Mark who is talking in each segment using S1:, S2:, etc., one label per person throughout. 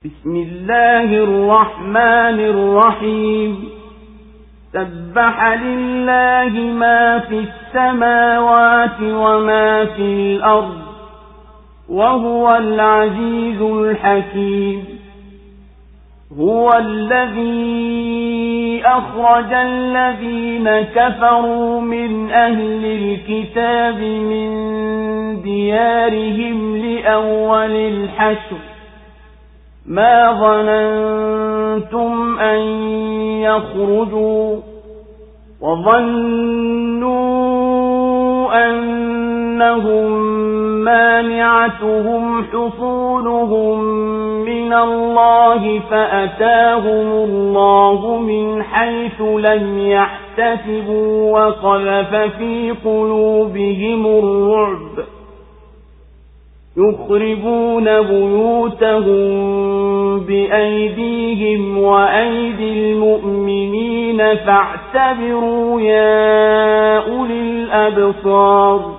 S1: بسم الله الرحمن الرحيم سبح لله ما في السماوات وما في الأرض وهو العزيز الحكيم هو الذي أخرج الذين كفروا من أهل الكتاب من ديارهم لأول الحشر ما ظننتم أن يخرجوا وظنوا أنهم مانعتهم حصولهم من الله فأتاهم الله من حيث لم يحتسبوا وقذف في قلوبهم الرعب يخربون بيوتهم بأيديهم وأيدي المؤمنين فاعتبروا يا أولي الأبصار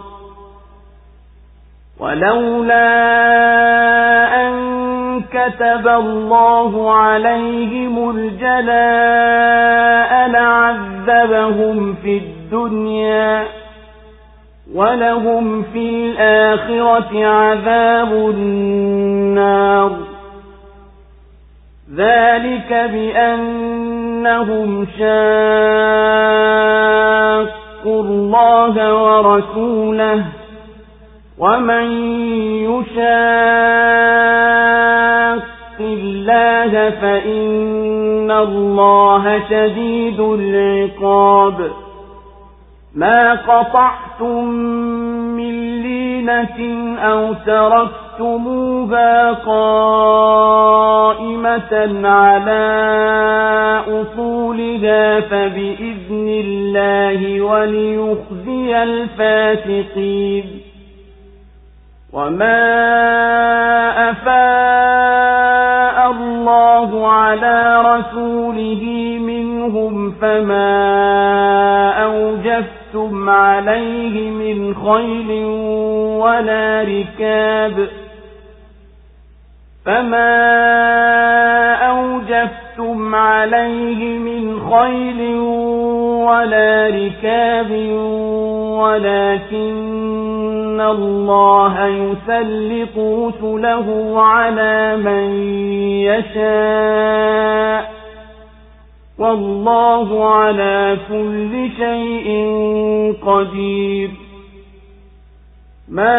S1: ولولا أن كتب الله عليهم الجلاء لعذبهم في الدنيا ولهم في الآخرة عذاب النار ذلك بأنهم شاقوا الله ورسوله ومن يشاق الله فإن الله شديد العقاب ما قطعتم من لينة أو تركتموها قائمة على أصولها فبإذن الله وليخزي الفاسقين وما أفاء الله على رسوله منهم فما أوجفتم عليه من خيل ولا ركاب ولكن الله يسلط رسله على من يشاء والله على كل شيء قدير ما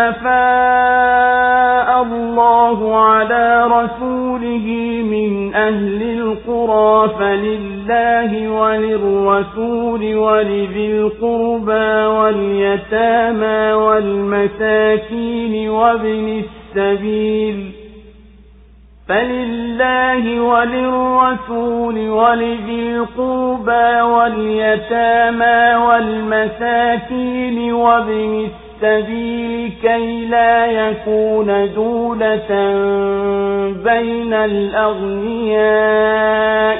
S1: أفاء الله على رسوله من أهل القرى فلله وللرسول ولذي القربى واليتامى والمساكين وابن السبيل فلله وللرسول ولذي القربى واليتامى والمساكين وابن السبيل كي لا يكون دولة بين الأغنياء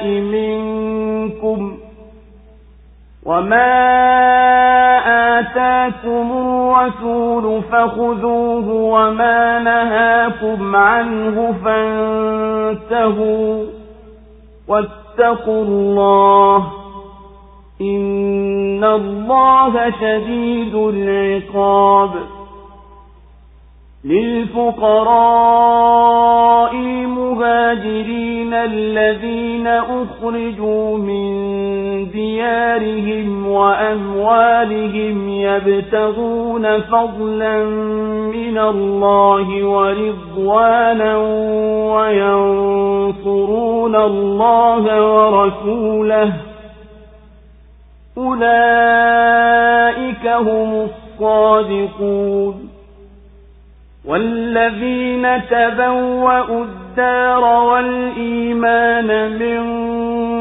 S1: منكم وما آتاكم الرسول فخذوه وما نهاكم عنه فانتهوا واتقوا الله إن الله شديد العقاب للفقراء المهاجرين الذين أخرجوا من ديارهم وأموالهم يبتغون فضلا من الله ورضوانا وينصرون الله ورسوله أولئك هم الصادقون والذين تبوأوا الدار والإيمان من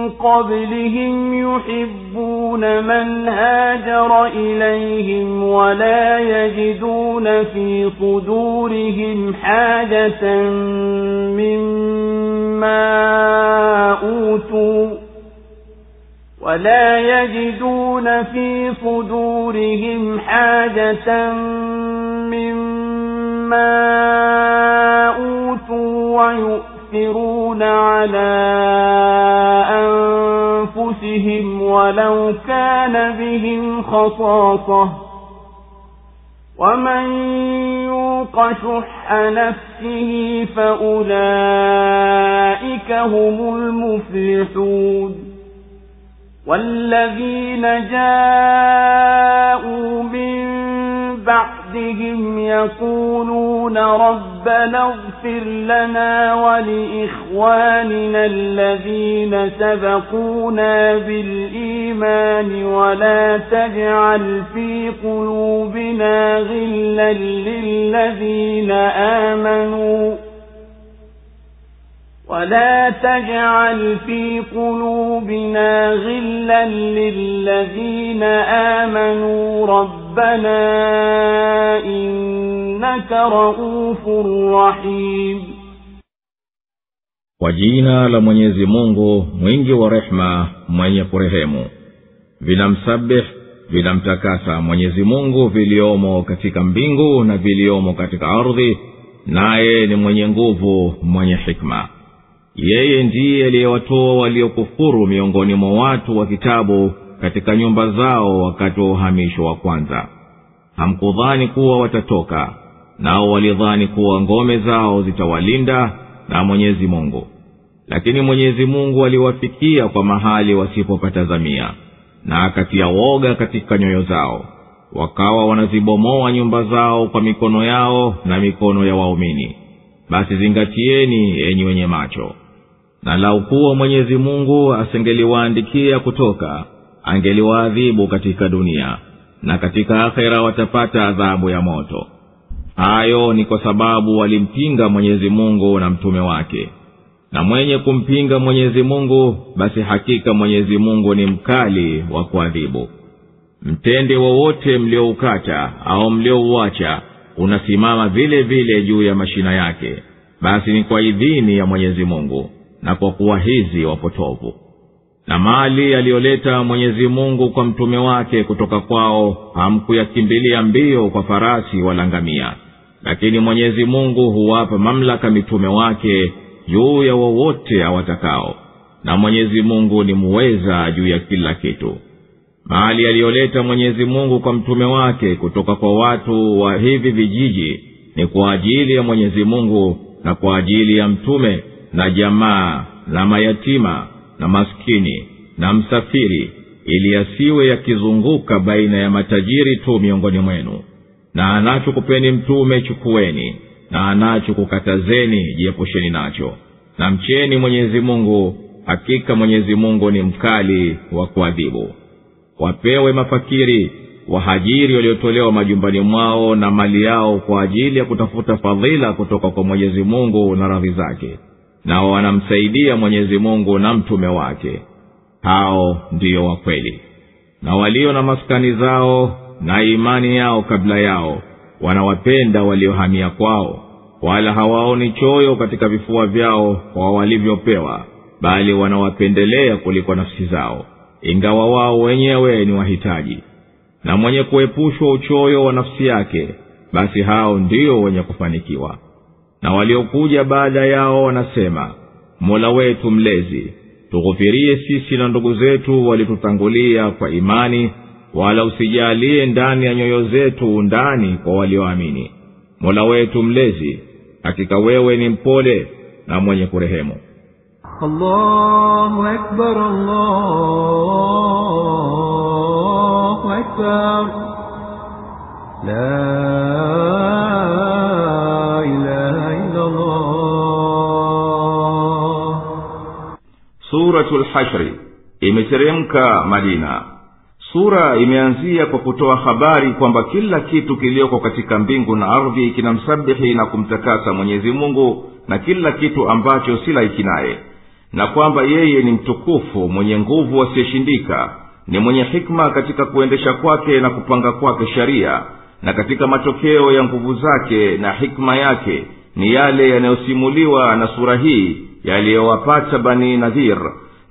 S1: قبلهم يحبون من هاجر إليهم ولا يجدون في صدورهم حاجة مما أوتوا ويؤثرون على أنفسهم ولو كان بهم خصاصة ومن يوق شح نفسه فأولئك هم المفلحون والذين جاءوا من بعدهم يقولون ربنا اغفر لنا ولإخواننا الذين سبقونا بالإيمان ولا تجعل في قلوبنا غلا للذين آمنوا ربنا إنك رؤوف رحيم.
S2: Kwa jina la Mwenyezi Mungu mwingi wa rehema mwenye kurehemu. Vinamsabih, vinamtakasa Mwenyezi Mungu viliomo katika mbingu na viliomo katika ardhi, naye ni mwenye nguvu mwenye hikma. Yeye ndiye aliyewatoa waliokufuru miongoni mwa watu wa kitabu katika nyumba zao wakati wa uhamisho wa kwanza. Hamkudhani kuwa watatoka, nao walidhani kuwa ngome zao zitawalinda na Mwenyezi Mungu. Lakini Mwenyezi Mungu aliwafikia kwa mahali wasipopatazamia, na akatia woga katika nyoyo zao. Wakawa wanazibomoa nyumba zao kwa mikono yao na mikono ya waumini. Basi zingatieni enyi wenye macho. Na lau kuwa Mwenyezi Mungu asingeliwaandikia kutoka, angeliwaadhibu katika dunia, na katika akhera watapata adhabu ya moto. Hayo ni kwa sababu walimpinga Mwenyezi Mungu na mtume wake. Na mwenye kumpinga Mwenyezi Mungu, basi hakika Mwenyezi Mungu ni mkali wa kuadhibu. Mtende wowote mlioukata au mliouacha unasimama vile vile juu ya mashina yake, basi ni kwa idhini ya Mwenyezi Mungu, na kwa kuwa hizi wapotovu. Na mali aliyoleta Mwenyezi Mungu kwa mtume wake kutoka kwao hamkuyakimbilia mbio kwa farasi wala ngamia, lakini Mwenyezi Mungu huwapa mamlaka mitume wake juu ya wowote awatakao, na Mwenyezi Mungu ni muweza juu ya kila kitu. Mali aliyoleta Mwenyezi Mungu kwa mtume wake kutoka kwa watu wa hivi vijiji ni kwa ajili ya Mwenyezi Mungu na kwa ajili ya mtume na jamaa na mayatima na maskini na msafiri, ili asiwe yakizunguka baina ya matajiri tu miongoni mwenu. Na anachokupeni mtume chukueni, na anachokukatazeni jiepusheni nacho. Na mcheni Mwenyezi Mungu, hakika Mwenyezi Mungu ni mkali wa kuadhibu. Wapewe mafakiri, wahajiri waliotolewa majumbani mwao na mali yao kwa ajili ya kutafuta fadhila kutoka kwa Mwenyezi Mungu na radhi zake, nao wanamsaidia Mwenyezi Mungu na mtume wake. Hao ndio wa kweli. Na walio na maskani zao na imani yao kabla yao wanawapenda waliohamia kwao, wala hawaoni choyo katika vifua vyao kwa walivyopewa, bali wanawapendelea kuliko nafsi zao, ingawa wao wenyewe ni wahitaji. Na mwenye kuepushwa uchoyo wa nafsi yake, basi hao ndio wenye kufanikiwa. Na waliokuja baada yao wanasema, Mola wetu mlezi, tughufirie sisi na ndugu zetu walitutangulia kwa imani, wala usijalie ndani ya nyoyo zetu ndani kwa walioamini. Mola wetu mlezi, hakika wewe ni mpole na mwenye kurehemu.
S3: Allahu Akbar, Allahu Akbar, la ilaha illa Allah.
S4: Suratul Hashr imeteremka Madina. Sura imeanzia kwa kutoa habari kwamba kila kitu kilioko katika mbingu na ardhi kinamsabihi na kumtakasa Mwenyezi Mungu, na kila kitu ambacho si laiki naye, na kwamba yeye ni mtukufu mwenye nguvu asiyeshindika, ni mwenye hikma katika kuendesha kwake na kupanga kwake sharia, na katika matokeo ya nguvu zake na hikma yake ni yale yanayosimuliwa na sura hii yaliyowapata Bani Nadhir,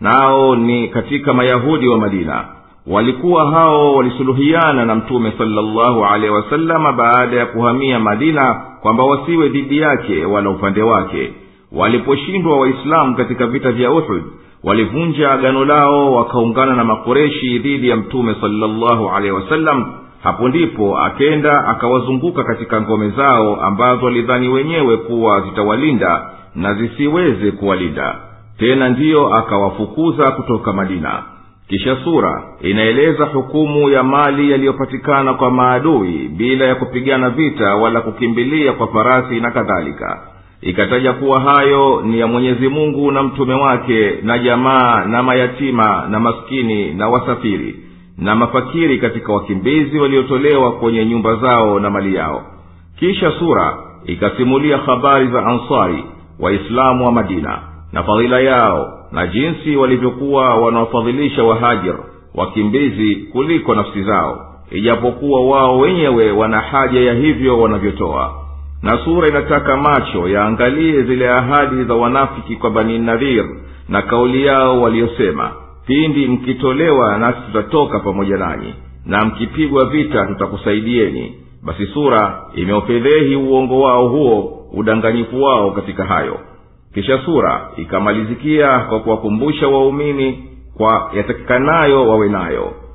S4: nao ni katika Mayahudi wa Madina. Walikuwa hao walisuluhiana na Mtume sallallahu alaihi wasallam baada ya kuhamia Madina kwamba wasiwe dhidi yake wala upande wake, waliposhindwa waislamu katika vita vya Uhud, walivunja agano lao wakaungana na makureshi dhidi ya mtume sallallahu alaihi wasallam. Hapo ndipo akenda akawazunguka katika ngome zao ambazo walidhani wenyewe kuwa zitawalinda na zisiweze kuwalinda tena, ndiyo akawafukuza kutoka Madina. Kisha sura inaeleza hukumu ya mali yaliyopatikana kwa maadui bila ya kupigana vita wala kukimbilia kwa farasi na kadhalika. Ikataja kuwa hayo ni ya Mwenyezi Mungu na mtume wake na jamaa na mayatima na maskini na wasafiri na mafakiri katika wakimbizi waliotolewa kwenye nyumba zao na mali yao. Kisha sura ikasimulia habari za Ansari, Waislamu wa Madina, na fadhila yao na jinsi walivyokuwa wanawafadhilisha wahajir, wakimbizi, kuliko nafsi zao, ijapokuwa wao wenyewe wana haja ya hivyo wanavyotoa. Na sura inataka macho yaangalie zile ahadi za wanafiki kwa Bani Nadhir na kauli yao waliosema, pindi mkitolewa nasi tutatoka pamoja nanyi, na mkipigwa vita tutakusaidieni. Basi sura imeufedhehi uongo wao huo, udanganyifu wao katika hayo. Kisha sura ikamalizikia kwa kuwakumbusha waumini kwa yatakikanayo wawe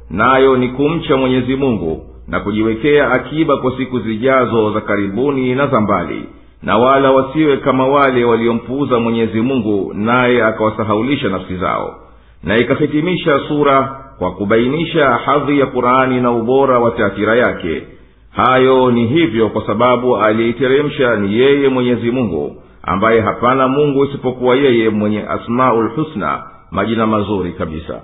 S4: nayo ni kumcha Mwenyezi Mungu na kujiwekea akiba kwa siku zijazo za karibuni na za mbali, na wala wasiwe kama wale waliompuuza Mwenyezi Mungu naye akawasahaulisha nafsi zao. Na ikahitimisha sura kwa kubainisha hadhi ya Qur'ani na ubora wa taathira yake. Hayo ni hivyo kwa sababu aliiteremsha ni yeye Mwenyezi Mungu, ambaye hapana Mungu isipokuwa yeye, mwenye Asmaul Husna, majina mazuri kabisa.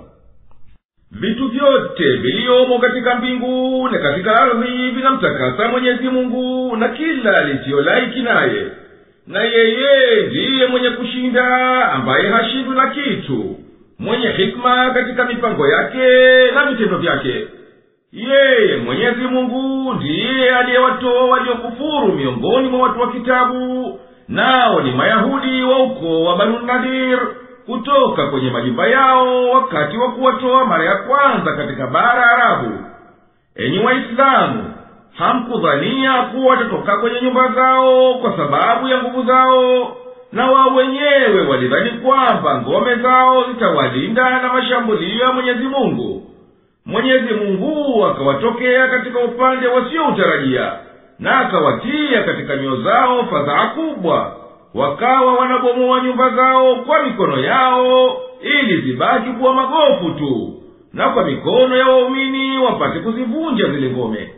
S5: Vitu vyote viliomo katika mbingu na katika ardhi vinamtakasa Mwenyezi Mungu na kila lisiolaiki naye, na yeye ndiye mwenye kushinda, ambaye hashindwi na kitu, mwenye hikma katika mipango yake na vitendo vyake. Yeye Mwenyezi Mungu ndiye aliyewatoa waliokufuru miongoni mwa watu wa kitabu, nao ni Mayahudi wa ukoo wa Banu Nadir, kutoka kwenye majumba yao wakati wa kuwatoa mara ya kwanza katika bara Arabu. Enyi Waislamu, hamkudhania kuwa watatoka kwenye nyumba zao kwa sababu ya nguvu zao, na wao wenyewe walidhani kwamba ngome zao zitawalinda na mashambulio ya Mwenyezi Mungu. Mwenyezi Mungu akawatokea katika upande wasioutarajia, na akawatia katika nyoyo zao fadhaa kubwa, wakawa wanabomoa nyumba zao kwa mikono yao ili zibaki kuwa magofu tu, na kwa mikono ya waumini wapate kuzivunja zile ngome.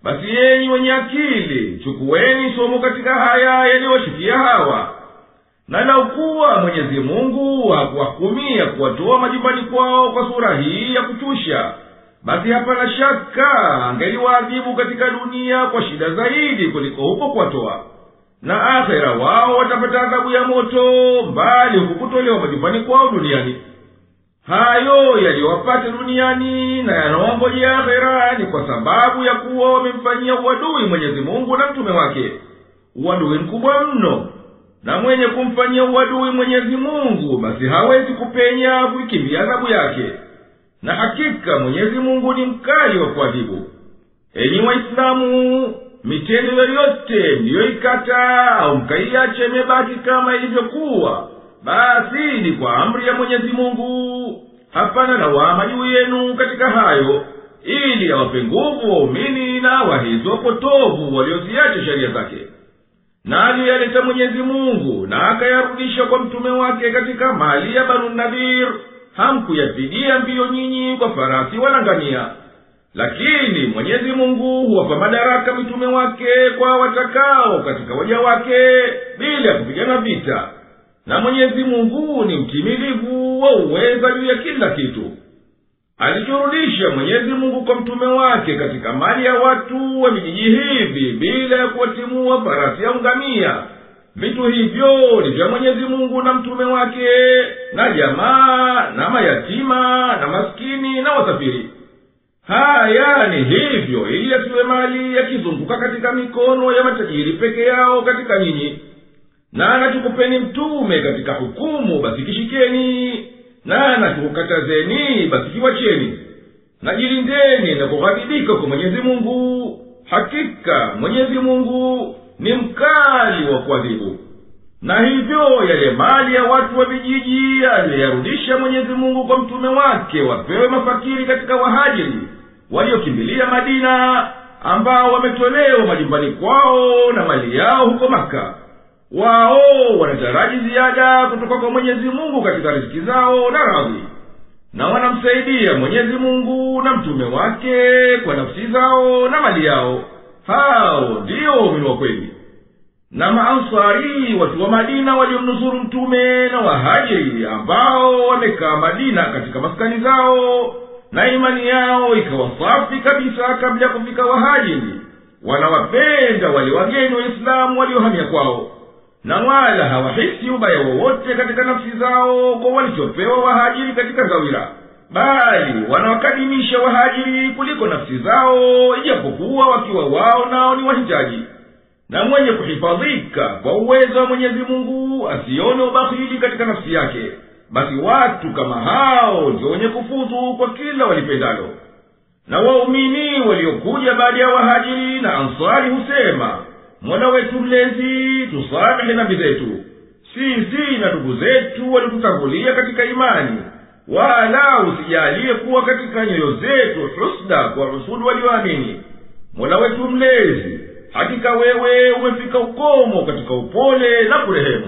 S5: Basi yenyi wenye akili, chukueni somo katika haya yaliyowashukia hawa. Na laukuwa Mwenyezi Mungu hakuwahukumia kuwatoa majumbani kwao kwa sura hii ya kuchusha, basi hapana shaka angeliwaadhibu katika dunia kwa shida zaidi kuliko huko kuwatoa, na akhera wao watapata adhabu ya moto mbali huku kutolewa majumbani kwao duniani. Hayo yaliyowapata duniani na yanawangojea akhera ni kwa sababu ya kuwa wamemfanyia uadui Mwenyezi Mungu na mtume wake, uadui mkubwa mno. Na mwenye kumfanyia uadui Mwenyezi Mungu basi hawezi kupenya kuikimbia adhabu yake, na hakika Mwenyezi Mungu ni mkali wa kuadhibu. Enyi Waislamu, mitendo yoyote mliyoikata au mkaiacha imebaki kama ilivyokuwa, basi ni kwa amri ya Mwenyezi Mungu. Hapana lawama juu yenu katika hayo, ili awape nguvu waumini na wahizi wapotovu walioziacha sheria zake. Na aliyaleta Mwenyezi Mungu na akayarudisha kwa mtume wake katika mali ya Banu Nadhir, hamkuyapigia mbio nyinyi kwa farasi wala ngamia. Lakini Mwenyezi Mungu huwapa madaraka mitume wake kwa watakao katika waja wake bila kupigana vita. Na Mwenyezi Mungu ni mtimilivu wa uweza juu ya kila kitu. Alichorudisha Mwenyezi Mungu kwa mtume wake katika mali ya watu wa vijiji hivi bila ya kuwatimua farasi au ngamia, vitu hivyo ni vya Mwenyezi Mungu na mtume wake na jamaa na mayatima na maskini na wasafiri. Haya ni hivyo ili yasiwe mali yakizunguka katika mikono ya matajiri peke yao katika nyinyi. Na anatukupeni mtume katika hukumu, basi kishikeni, na anatukukatazeni, basi kiwacheni. Na jilindeni na kughadhibika kwa Mwenyezi Mungu. Hakika Mwenyezi Mungu ni mkali wa kuadhibu. na hivyo yale mali ya watu wa vijiji aliyarudisha Mwenyezi Mungu kwa mtume wake wapewe mafakiri katika wahajiri waliokimbilia Madina, ambao wametolewa majumbani kwao na mali yao huko Maka. Wao wanataraji ziada kutoka kwa Mwenyezi Mungu katika riziki zao na radhi, na wanamsaidia Mwenyezi Mungu na mtume wake kwa nafsi zao na mali yao. Hao ndio waumini wa kweli. Na Maansari, watu wa Madina waliomnusuru mtume, na wahajiri ambao wamekaa Madina katika maskani zao, na imani yao ikawa safi kabisa kabla ya kufika wahajiri, wanawapenda wale wageni wa Islamu waliohamia kwao, na wala hawahisi ubaya wowote katika nafsi zao kwa walichopewa wahajiri katika zawira, bali wanawakadimisha wahajiri kuliko nafsi zao, ijapokuwa wakiwa wao nao ni wahitaji. Na mwenye kuhifadhika kwa uwezo wa Mwenyezi Mungu asione ubakhili katika nafsi yake, basi watu kama hao ndio wenye kufuzu kwa kila walipendalo. Na waumini waliokuja baada ya wahajiri na Ansari husema, Mola wetu mlezi, tusamehe dhambi zetu, sisi na ndugu zetu walitutangulia katika imani, wala usijalie kuwa katika nyoyo zetu husda kwa husudu walioamini. Mola wetu mlezi, hakika wewe umefika ukomo katika upole na kurehemu.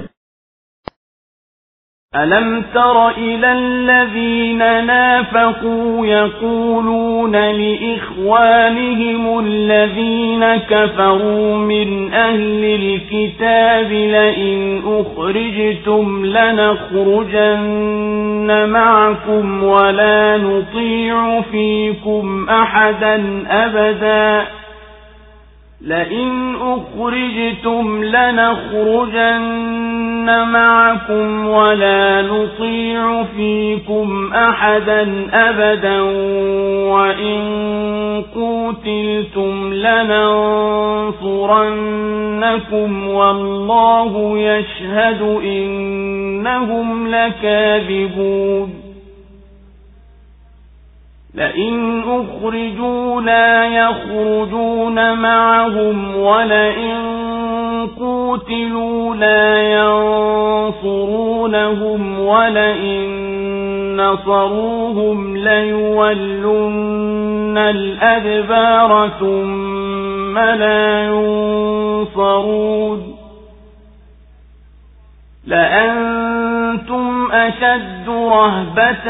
S1: ألم تر إلى الذين نافقوا يقولون لإخوانهم الذين كفروا من أهل الكتاب لئن أخرجتم لنخرجن معكم ولا نطيع فيكم أحدا أبدا لئن أخرجتم لنخرجن معكم ولا نطيع فيكم أحدا أبدا وإن قتلتم لننصرنكم والله يشهد إنهم لكاذبون لئن أخرجوا لا يخرجون معهم ولئن قتلوا لا ينصرونهم ولئن نصروهم ليولن الأدبار ثم لا ينصرون لأنتم أشد رهبة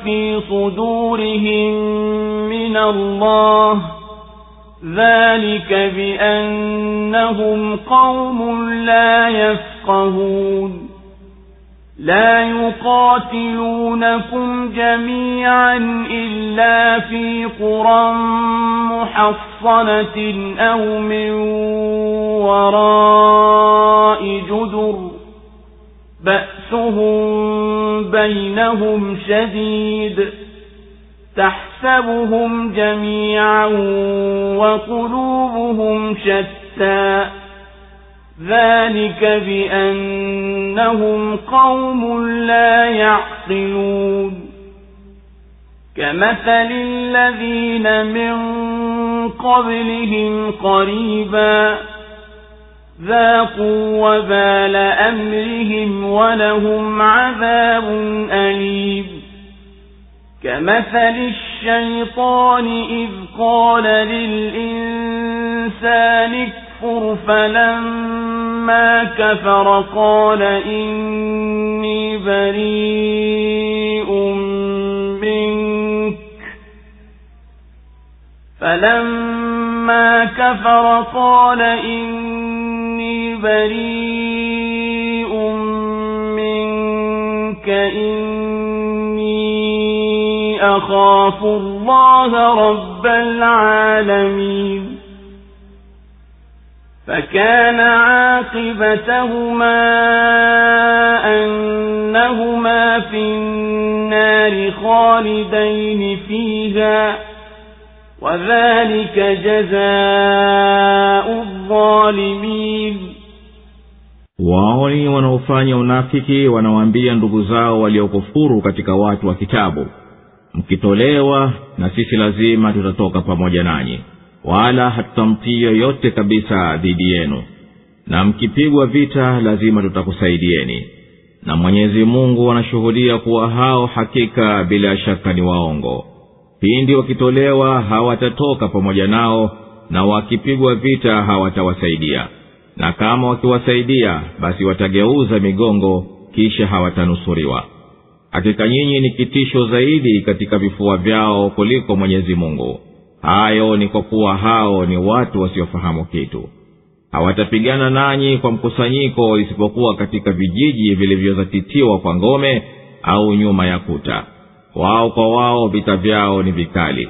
S1: في صدورهم من الله ذلك بأنهم قوم لا يفقهون لا يقاتلونكم جميعا إلا في قرى محصنة أو من وراء جدر بأسهم بينهم شديد تحسبهم جميعا وقلوبهم شتى ذلك بأنهم قوم لا يعقلون كمثل الذين من قبلهم قريبا ذاقوا وبال أمرهم ولهم عذاب أليم كمثل الشيطان إذ قال للإنسان اكفر فلما كفر قال إني بريء منك فلما كفر قال إني بريء منك إني أخاف الله رب العالمين فكان عاقبتهما أنهما في النار خالدين فيها وذلك جزاء الظالمين.
S2: wao ni wanaofanya unafiki wanawaambia ndugu zao waliokufuru katika watu wa kitabu, mkitolewa na sisi lazima tutatoka pamoja nanyi, wala hatutamtii yoyote kabisa dhidi yenu, na mkipigwa vita lazima tutakusaidieni. Na Mwenyezi Mungu anashuhudia kuwa hao hakika bila shaka ni waongo. Pindi wakitolewa hawatatoka pamoja nao, na wakipigwa vita hawatawasaidia, na kama wakiwasaidia basi watageuza migongo, kisha hawatanusuriwa. Hakika nyinyi ni kitisho zaidi katika vifua vyao kuliko Mwenyezi Mungu. Hayo ni kwa kuwa hao ni watu wasiofahamu kitu. Hawatapigana nanyi kwa mkusanyiko isipokuwa katika vijiji vilivyozatitiwa kwa ngome au nyuma ya kuta. Wao kwa wao vita vyao ni vikali.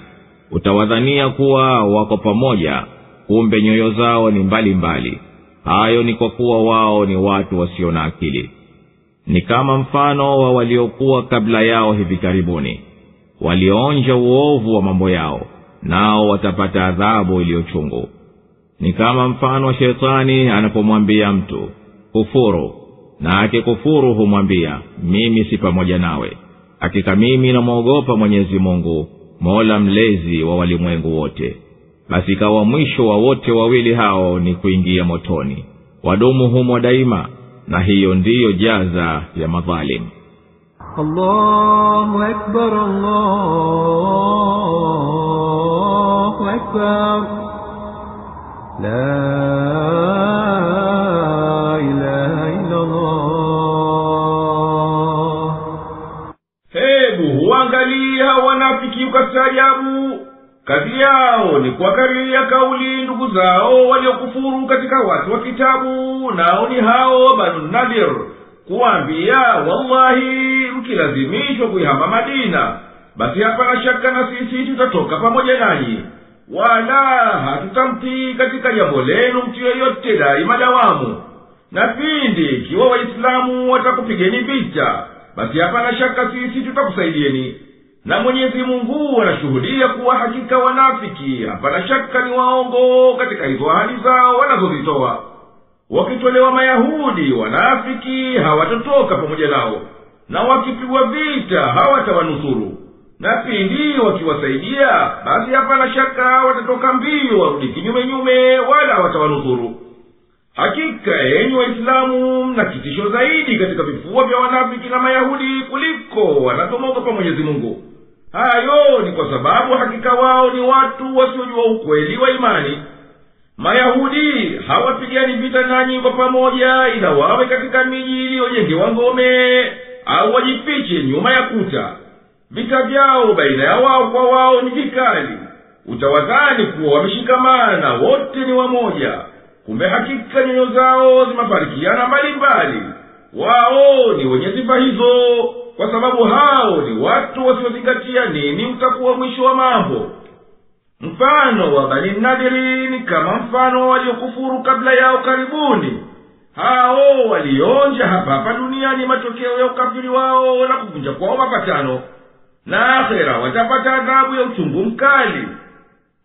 S2: Utawadhania kuwa wako pamoja, kumbe nyoyo zao ni mbali mbali. Hayo ni kwa kuwa wao ni watu wasio na akili. Ni kama mfano wa waliokuwa kabla yao hivi karibuni, walioonja uovu wa mambo yao, nao watapata adhabu iliyochungu. Ni kama mfano wa shetani anapomwambia mtu kufuru, na akikufuru humwambia mimi si pamoja nawe, hakika mimi namwogopa Mwenyezi Mungu, Mola mlezi wa walimwengu wote. Basi ikawa mwisho wa wote wawili hao ni kuingia motoni, wadumu humo daima, na hiyo ndiyo jaza ya madhalim.
S3: Allahu Akbar, Allahu Akbar, la ilaha illa Allah.
S5: Hebu huangalia wanafiki ukastaajabu. Kazi yao ni kuwakariria kauli ndugu zao waliokufuru katika watu wa kitabu, nao ni hao Banu Nadir, kuambia wallahi mkilazimishwa kuihama Madina basi hapana shaka na sisi tutatoka pamoja nanyi, wala hatutamtii katika jambo lenu mtu yeyote daima dawamu. Na pindi ikiwa Waislamu watakupigeni vita basi hapana shaka sisi tutakusaidieni. Na Mwenyezi Mungu anashuhudia kuwa hakika wanafiki hapana shaka ni waongo katika hizo ahadi zao wanazozitoa. Wakitolewa Mayahudi, wanafiki hawatotoka pamoja nao, na wakipigwa vita hawatawanusuru. Na pindi wakiwasaidia basi hapana shaka watatoka mbio warudi kinyume nyume, wala hawatawanusuru. Hakika enyi Waislamu mna kitisho zaidi katika vifua vya wanafiki na Mayahudi kuliko wanazomwogopa Mwenyezi Mungu. Hayo ni kwa sababu hakika wao ni watu wasiojua ukweli wa imani. Mayahudi hawapigani vita nanyi kwa pamoja, ila wawe katika miji iliyojengewa ngome au wajifiche nyuma ya kuta. Vita vyao baina ya wao kwa wao ni vikali. Utawadhani kuwa wameshikamana wote ni wamoja, kumbe hakika nyoyo zao zimefarikiana mbalimbali. Wao ni wenye sifa hizo kwa sababu hao ni watu wasiozingatia nini utakuwa mwisho wa mambo. Mfano wa Bani Nadiri ni kama mfano waliokufuru kabla yao karibuni. Hao walionja hapa duniani matokeo ya ukafiri wao na kuvunja kwao mapatano, na akhera watapata adhabu ya uchungu mkali.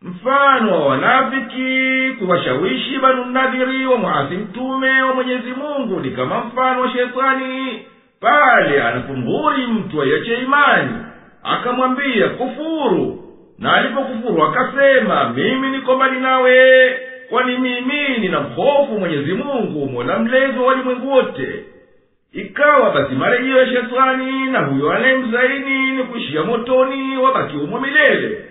S5: Mfano wa wanafiki kuwashawishi Banu Nadiri wa muasi mtume wa Mwenyezi Mungu ni kama mfano wa shetani pale anapomghuri mtu aiache imani, akamwambia kufuru, na alipokufuru akasema mimi niko mbali nawe, kwani mimi ninamhofu Mwenyezi Mungu, Mola mlezi wa walimwengu wote. Ikawa basi marejeo ya shetani na huyo anayemzaini ni kuishia motoni, wabaki humo milele,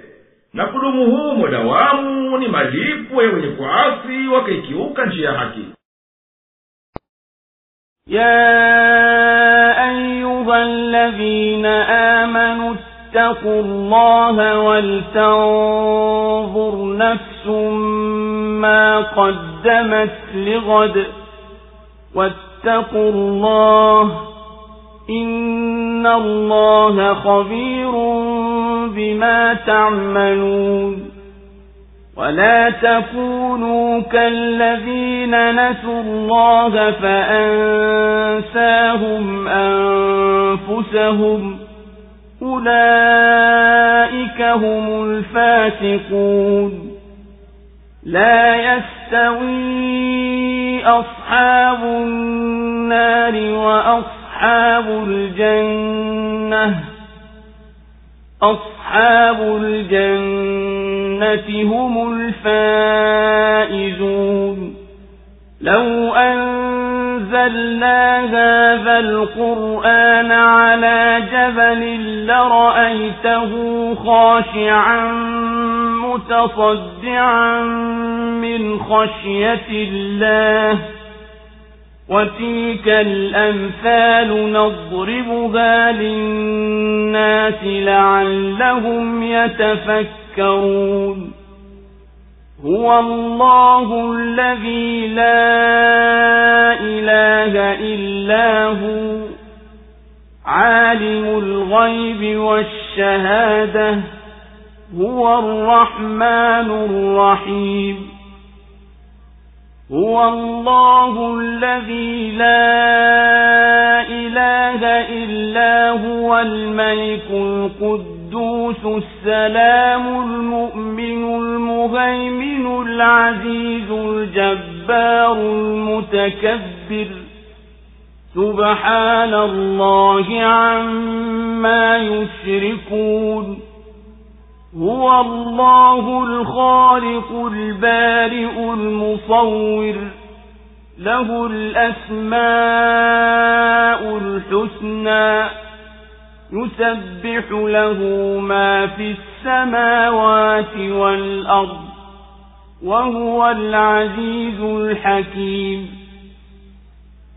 S5: na kudumu humo dawamu ni malipo ya wenye kuasi wakaikiuka njia ya haki.
S1: يا أيها الذين آمنوا اتقوا الله ولتنظر نفس ما قدمت لغد واتقوا الله إن الله خبير بما تعملون ولا تكونوا كالذين نسوا الله فأنساهم أنفسهم أولئك هم الفاسقون لا يستوي أصحاب النار وأصحاب الجنة أصحاب الجنة هم الفائزون لو أنزلنا هذا القرآن على جبل لرأيته خاشعا متصدعا من خشية الله وتلك الأمثال نضربها للناس لعلهم يتفكرون هو الله الذي لا إله إلا هو عالم الغيب والشهادة هو الرحمن الرحيم هو الله الذي لا إله إلا هو الملك القدوس السلام المؤمن المهيمن العزيز الجبار المتكبر سبحان الله عما يشركون هو الله الخالق البارئ المصور له الأسماء الحسنى يسبح له ما في السماوات والأرض وهو العزيز الحكيم.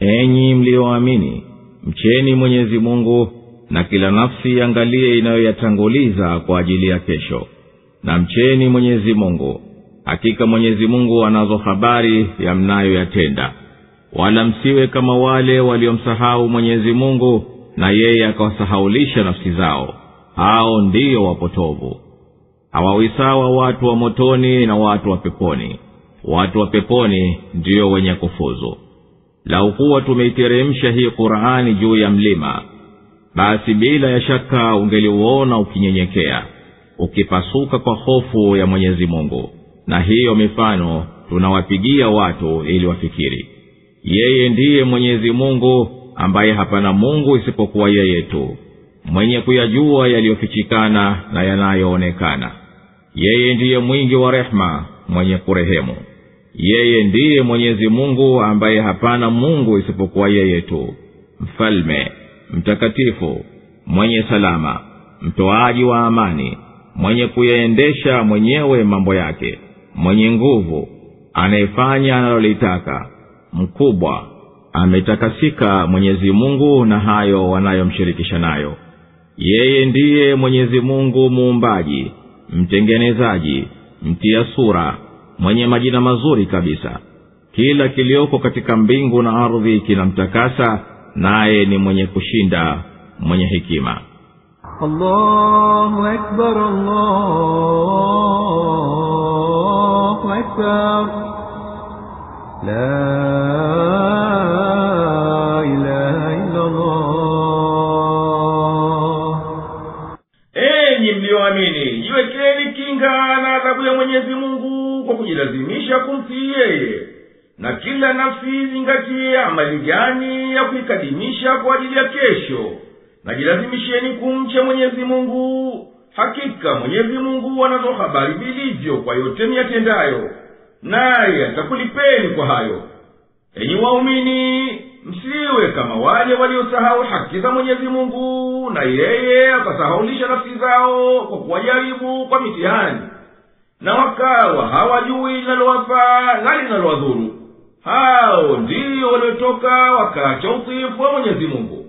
S2: Enyi mlioamini, mcheni Mwenyezi Mungu na kila nafsi angalie inayoyatanguliza kwa ajili ya kesho. Na mcheni Mwenyezi Mungu, hakika Mwenyezi Mungu anazo habari ya mnayoyatenda. Wala msiwe kama wale waliomsahau Mwenyezi Mungu na yeye akawasahaulisha nafsi zao. Hao ndio wapotovu. Hawawisawa watu wa motoni na watu wa peponi. Watu wa peponi ndio wenye kufuzu. Lau kuwa tumeiteremsha hii Qur'ani juu ya mlima, basi bila ya shaka ungeliuona ukinyenyekea, ukipasuka kwa hofu ya Mwenyezi Mungu. Na hiyo mifano tunawapigia watu ili wafikiri. Yeye ndiye Mwenyezi Mungu ambaye hapana Mungu isipokuwa yeye tu, mwenye kuyajua yaliyofichikana na yanayoonekana. Yeye ndiye mwingi wa rehema, mwenye kurehemu. Yeye ndiye Mwenyezi Mungu ambaye hapana Mungu isipokuwa yeye tu, mfalme, mtakatifu, mwenye salama, mtoaji wa amani, mwenye kuyaendesha mwenyewe mambo yake, mwenye nguvu, anayefanya analolitaka, mkubwa, ametakasika Mwenyezi Mungu na hayo wanayomshirikisha nayo. Yeye ndiye Mwenyezi Mungu muumbaji, mtengenezaji, mtia sura, mwenye majina mazuri kabisa. Kila kilioko katika mbingu na ardhi kinamtakasa, naye ni mwenye kushinda, mwenye hekima.
S3: Allahu Akbar, Allahu Akbar, la ilaha illa Allah.
S5: Enyi mlioamini, jiwekeni kinga na adhabu ya Mwenyezi Mungu kwa kujilazimisha kumtii yeye. Na kila nafsi zingatie amali gani ya kuikadimisha kwa ajili ya kesho. Na jilazimisheni kumcha Mwenyezi Mungu. Hakika Mwenyezi Mungu anazo habari vilivyo kwa yote myatendayo, naye atakulipeni kwa hayo. Enyi waumini, msiwe kama wale waliosahau haki za Mwenyezi Mungu, na yeye akasahaulisha nafsi zao kwa kuwajaribu kwa mitihani, na wakawa hawajui linalowafaa na linalowadhuru. Hao ndio waliotoka wakaacha utiifu wa Mwenyezi Mungu.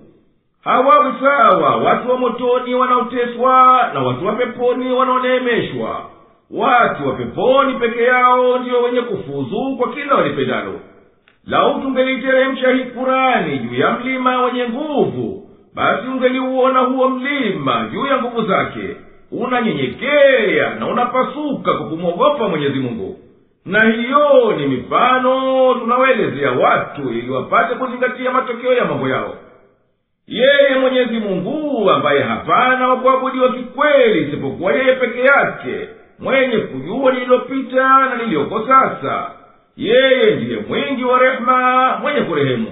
S5: Hawawi sawa watu wa motoni wanaoteswa na watu wa peponi wanaoneemeshwa. Watu wa peponi peke yao ndio wenye kufuzu kwa kila walipendalo. Lau tungeliteremsha hii Kurani juu ya mlima wenye nguvu, basi ungeliuona huo mlima juu ya nguvu zake unanyenyekea na unapasuka kwa kumwogopa Mwenyezi Mungu. Na hiyo ni mifano tunawaelezea watu ili wapate kuzingatia matokeo ya mambo yao. Yeye Mwenyezi Mungu ambaye hapana wa kuabudiwa kikweli isipokuwa yeye peke yake, mwenye kujua lililopita na lilioko sasa. Yeye ndiye mwingi wa rehema, mwenye kurehemu.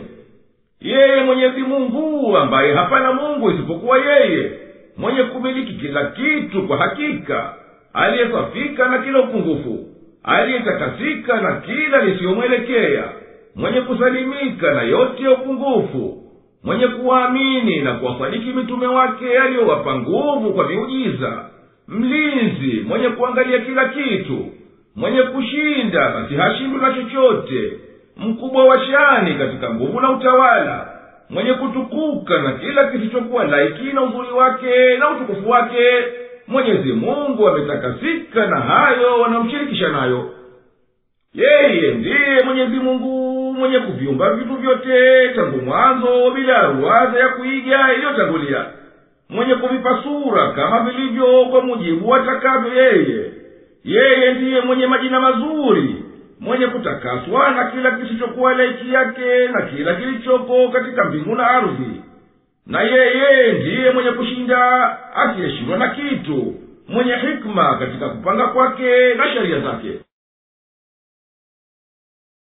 S5: Yeye Mwenyezi Mungu ambaye hapana Mungu isipokuwa yeye, mwenye kumiliki kila kitu kwa hakika, aliyesafika na kila upungufu, aliyetakasika na kila lisiyomwelekea. mwenye kusalimika na yote ya upungufu, mwenye kuwaamini na kuwasadiki mitume wake aliyowapa nguvu kwa miujiza, mlinzi mwenye kuangalia kila kitu, mwenye kushinda basi hashindwi na chochote, mkubwa wa shani katika nguvu na utawala, mwenye kutukuka na kila kisichokuwa laiki na uzuri wake na utukufu wake. Mwenyezi Mungu ametakasika na hayo wanamshirikisha nayo. Yeye ndiye Mwenyezi Mungu mwenye kuviumba vitu vyote tangu mwanzo bila ruwaza ya kuiga iliyotangulia, mwenye kuvipa sura kama vilivyo kwa mujibu atakavyo yeye. Yeye ndiye mwenye majina mazuri, mwenye kutakaswa na kila kisichokuwa laiki yake na kila kilichoko katika mbingu na ardhi. Na yeye ndiye mwenye kushinda asiyeshindwa na kitu, mwenye hikma katika kupanga kwake na sheria zake.